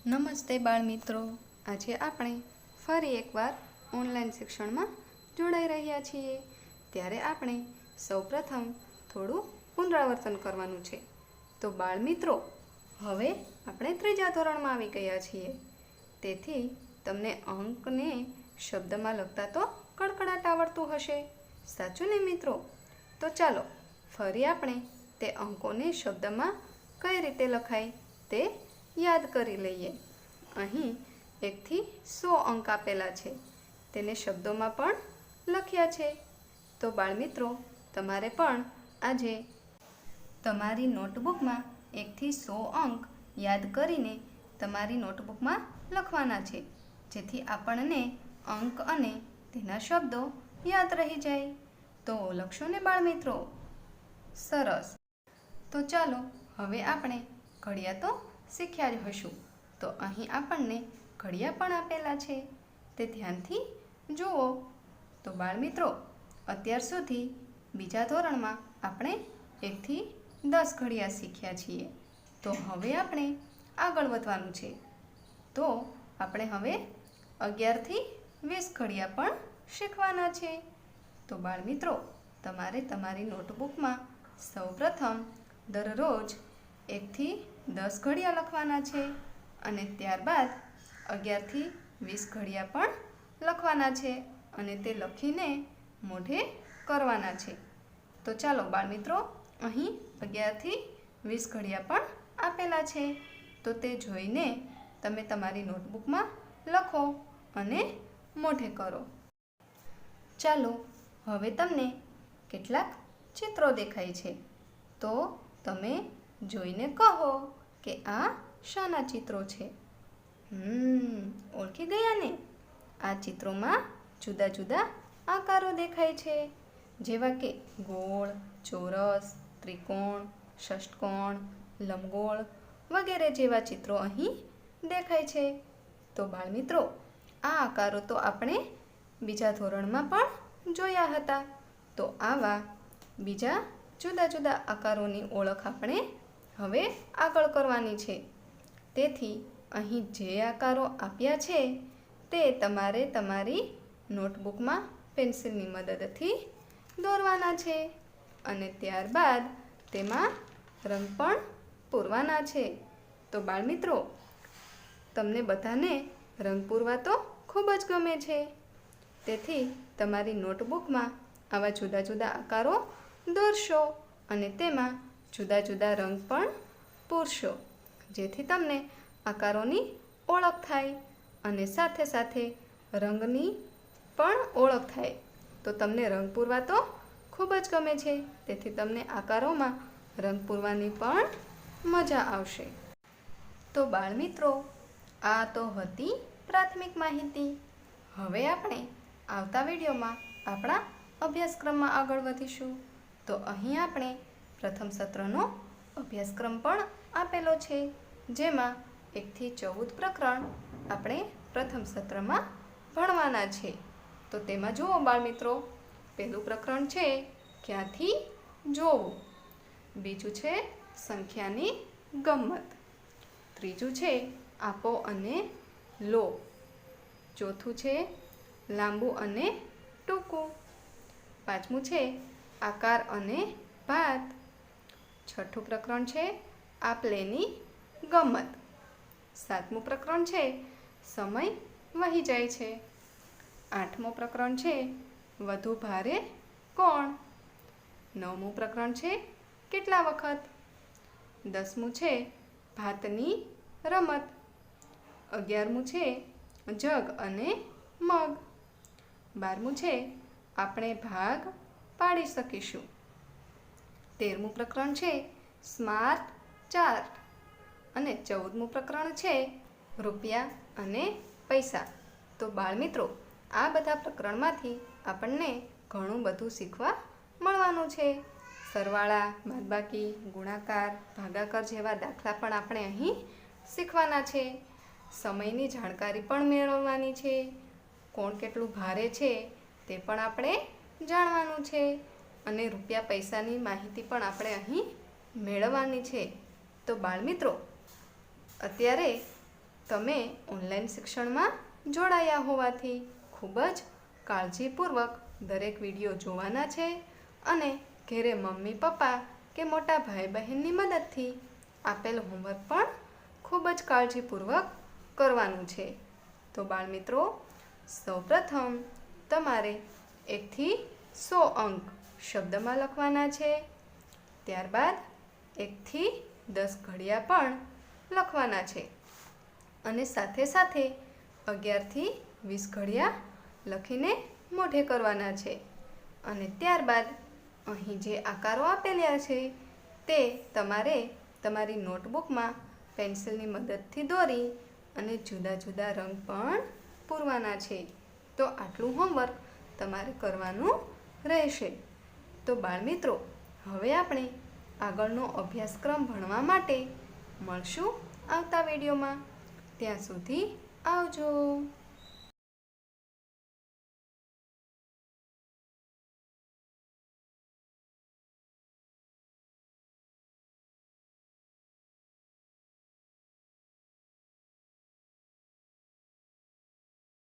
નમસ્તે બાળમિત્રો, આજે આપણે ફરી એકવાર ઓનલાઈન શિક્ષણમાં જોડાઈ રહ્યા છીએ. ત્યારે આપણે સૌપ્રથમ થોડું પુનરાવર્તન કરવાનું છે. તો બાળમિત્રો, હવે આપણે ત્રીજા ધોરણમાં આવી ગયા છીએ. તેથી તમને અંકને શબ્દમાં લખતા તો કડકડાટ આવડતું હશે, સાચું ને મિત્રો? તો ચાલો ફરી આપણે તે અંકોને શબ્દમાં કઈ રીતે લખાય તે યાદ કરી લઈએ. અહીં 1 થી 100 અંક આપેલા છે, તેને શબ્દોમાં પણ લખ્યા છે. તો બાળમિત્રો, તમારે પણ આજે તમારી નોટબુકમાં 1 થી 100 અંક યાદ કરીને તમારી નોટબુકમાં લખવાના છે, જેથી આપણને અંક અને તેના શબ્દો યાદ રહી જાય. તો લખશો ને બાળમિત્રો? સરસ. તો ચાલો હવે આપણે ઘડિયા તો શીખ્યા જ હશું. તો અહીં આપણને ઘડિયા પણ આપેલા છે, તે ધ્યાનથી જુઓ. તો બાળમિત્રો, અત્યાર સુધી બીજા ધોરણમાં આપણે 1 થી 10 ઘડિયા શીખ્યા છીએ. તો હવે આપણે આગળ વધવાનું છે. તો આપણે હવે 11 થી 20 ઘડિયા પણ શીખવાના છે. તો બાળમિત્રો, તમારે તમારી નોટબુકમાં સૌપ્રથમ દરરોજ 1 થી 10 ઘડિયા લખવાના છે અને ત્યારબાદ 11 થી 20 ઘડિયા પણ લખવાના છે અને તે લખીને મોઢે કરવાના છે. તો ચાલો બાળમિત્રો, અહીં 11 થી 20 ઘડિયા પણ આપેલા છે. તો તે જોઈને તમે તમારી નોટબુકમાં લખો અને મોઢે કરો. ચાલો હવે તમને કેટલાક ચિત્રો દેખાય છે, તો તમે જોઈને કહો કે આ શાના ચિત્રો છે? ઓળખી ગયા ને? આ ચિત્રોમાં જુદા જુદા આકારો દેખાય છે, જેવા કે ગોળ, ચોરસ, ત્રિકોણ, ષષ્ટકોણ, લંબગોળ વગેરે જેવા ચિત્રો અહીં દેખાય છે. તો બાળમિત્રો, આ આકારો તો આપણે બીજા ધોરણમાં પણ જોયા હતા. તો આવા બીજા જુદા જુદા આકારોની ઓળખ આપણે હવે આગળ કરવાની છે. તેથી અહીં જે આકારો આપ્યા છે તે તમારે તમારી નોટબુકમાં પેન્સિલની મદદથી દોરવાના છે અને ત્યારબાદ તેમાં રંગ પણ પૂરવાના છે. તો બાળમિત્રો, તમને બધાને રંગ પૂરવા તો ખૂબ જ ગમે છે. તેથી તમારી નોટબુકમાં આવા જુદા જુદા આકારો દોરશો અને તેમાં જુદા જુદા રંગ પણ પૂરશો, જેથી તમને આકારોની ઓળખ થાય અને સાથે સાથે રંગની પણ ઓળખ થાય. તો તમને રંગ પૂરવા તો ખૂબ જ ગમે છે, તેથી તમને આકારોમાં રંગ પૂરવાની પણ મજા આવશે. તો બાળમિત્રો, આ તો હતી પ્રાથમિક માહિતી. હવે આપણે આવતા વિડીયોમાં આપણા અભ્યાસક્રમમાં આગળ વધીશું. તો અહીં આપણે પ્રથમ સત્રનો અભ્યાસક્રમ પણ આપેલો છે, જેમાં 1 થી 14 પ્રકરણ આપણે પ્રથમ સત્રમાં ભણવાના છે. તો તેમાં જુઓ બાળમિત્રો, પહેલું પ્રકરણ છે ક્યાંથી જોવું, બીજું છે સંખ્યાની ગમ્મત, ત્રીજું છે આપો અને લો, ચોથું છે લાંબુ અને ટૂંકું, પાંચમું છે આકાર અને ભાત, છઠ્ઠું પ્રકરણ છે આપલેની ગમ્મત, સાતમું પ્રકરણ છે સમય વહી જાય છે, આઠમું પ્રકરણ છે વધુ ભારે કોણ, નવમું પ્રકરણ છે કેટલા વખત, 10મું છે ભાતની રમત, 11મું છે જગ અને મગ, 12મું છે આપણે ભાગ પાડી શકીશું, 13મું પ્રકરણ છે સ્માર્ટ ચાર્ટ અને 14મું પ્રકરણ છે રૂપિયા અને પૈસા. તો બાળમિત્રો, આ બધા પ્રકરણમાંથી આપણને ઘણું બધું શીખવા મળવાનું છે. સરવાળા, બાદબાકી, ગુણાકાર, ભાગાકાર જેવા દાખલા પણ આપણે અહીં શીખવાના છે. સમયની જાણકારી પણ મેળવવાની છે. કોણ કેટલું ભારે છે તે પણ આપણે જાણવાનું છે અને રૂપિયા પૈસાની માહિતી પણ આપણે અહીં મેળવવાની છે. તો બાળમિત્રો, અત્યારે તમે ઓનલાઈન શિક્ષણમાં જોડાયા હોવાથી ખૂબ જ કાળજીપૂર્વક દરેક વિડીયો જોવાના છે અને ઘરે મમ્મી પપ્પા કે મોટા ભાઈ બહેનની મદદથી આપેલ હોમવર્ક પણ ખૂબ જ કાળજીપૂર્વક કરવાનું છે. તો બાળમિત્રો, સૌપ્રથમ તમારે 1 થી 100 અંક શબ્દમાં લખવાના છે. ત્યારબાદ 1 થી 10 ઘડિયા પણ લખવાના છે અને સાથે સાથે 11 થી 20 ઘડિયા લખીને મોઢે કરવાના છે. અને ત્યારબાદ અહીં જે આકારો આપેલા છે તે તમારે તમારી નોટબુકમાં પેન્સિલની મદદથી દોરી અને જુદા જુદા રંગ પણ પૂરવાના છે. તો આટલું હોમવર્ક તમારે કરવાનું રહેશે. તો બાળમિત્રો, હવે આપણે આગળનો અભ્યાસક્રમ ભણવા માટે મળશું આવતા વિડીયોમાં. ત્યાં સુધી આવજો.